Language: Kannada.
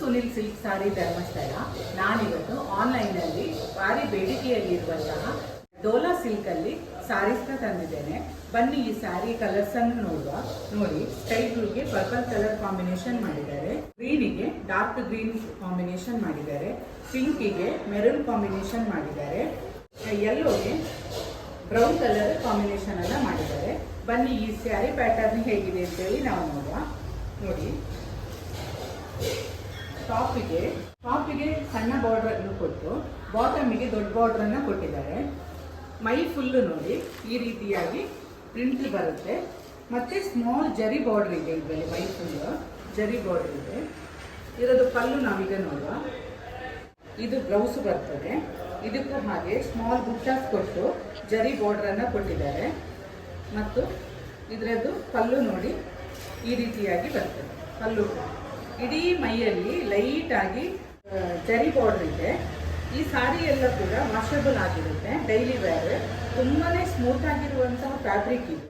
ಸುನಿಲ್ ಸಿಲ್ಕ್ ಸಾರಿ ಧರ್ಮಸ್ಥಳ. ನಾನಿವತ್ತು ಆನ್ಲೈನಲ್ಲಿ ಭಾರಿ ಬೇಡಿಕೆಯಲ್ಲಿರುವಂತಹ ಡೋಲಾ ಸಿಲ್ಕ್ ಅಲ್ಲಿ ಸಾರೀಸ್ನ ತಂದಿದ್ದೇನೆ. ಬನ್ನಿ ಈ ಸ್ಯಾರಿ ಕಲರ್ಸ್ ಅನ್ನು ನೋಡುವ. ನೋಡಿ, ಸ್ಕೈ ಬ್ಲೂಗೆ ಪರ್ಪಲ್ ಕಲರ್ ಕಾಂಬಿನೇಷನ್ ಮಾಡಿದ್ದಾರೆ, ಗ್ರೀನಿಗೆ ಡಾರ್ಕ್ ಗ್ರೀನ್ ಕಾಂಬಿನೇಷನ್ ಮಾಡಿದ್ದಾರೆ, ಪಿಂಕಿಗೆ ಮೆರೂನ್ ಕಾಂಬಿನೇಷನ್ ಮಾಡಿದ್ದಾರೆ, ಯೆಲ್ಲೋಗೆ ಬ್ರೌನ್ ಕಲರ್ ಕಾಂಬಿನೇಷನ್ ಅನ್ನ ಮಾಡಿದ್ದಾರೆ. ಬನ್ನಿ ಈ ಸ್ಯಾರಿ ಪ್ಯಾಟರ್ನ್ ಹೇಗಿದೆ ಅಂತೇಳಿ ನಾವು ನೋಡುವ. ನೋಡಿ, ಟಾಪಿಗೆ ಸಣ್ಣ ಬಾರ್ಡರ್ ಅನ್ನು ಕೊಟ್ಟು ಬಾಟಮಿಗೆ ದೊಡ್ಡ ಬಾರ್ಡರ್ ಅನ್ನ ಕೊಟ್ಟಿದ್ದಾರೆ. ಮೈ ಫುಲ್ಲು ನೋಡಿ ಈ ರೀತಿಯಾಗಿ ಪ್ರಿಂಟ್ ಬರುತ್ತೆ. ಮತ್ತೆ ಸ್ಮಾಲ್ ಜರಿ ಬಾರ್ಡರ್ ಇದೆ ಇದರಲ್ಲಿ. ಮೈ ಫುಲ್ ಜರಿ ಬಾರ್ಡರ್ ಇದೆ. ಇದರದ್ದು ಪಲ್ಲು ನಾವೀಗ ನೋಡುವ. ಇದು ಬ್ಲೌಸ್ ಬರ್ತದೆ. ಇದಕ್ಕೂ ಹಾಗೆ ಸ್ಮಾಲ್ ಬುಟ್ಟಾಸ್ ಕೊಟ್ಟು ಜರಿ ಬಾರ್ಡರ್ ಅನ್ನ ಕೊಟ್ಟಿದ್ದಾರೆ. ಮತ್ತು ಇದರದ್ದು ಪಲ್ಲು ನೋಡಿ ಈ ರೀತಿಯಾಗಿ ಬರ್ತದೆ. ಪಲ್ಲು ಇಡೀ ಮೈಯಲ್ಲಿ ಲೈಟ್ ಆಗಿ ಜರಿ ಬಾರ್ಡರ್ ಇದೆ. ಈ ಸಾರಿ ಎಲ್ಲ ಕೂಡ ವಾಷಬಲ್ ಆಗಿರುತ್ತೆ, ಡೈಲಿ ವೇರ್. ತುಂಬಾನೇ ಸ್ಮೂತ್ ಆಗಿರುವಂತಹ ಫ್ಯಾಬ್ರಿಕ್ ಇದು.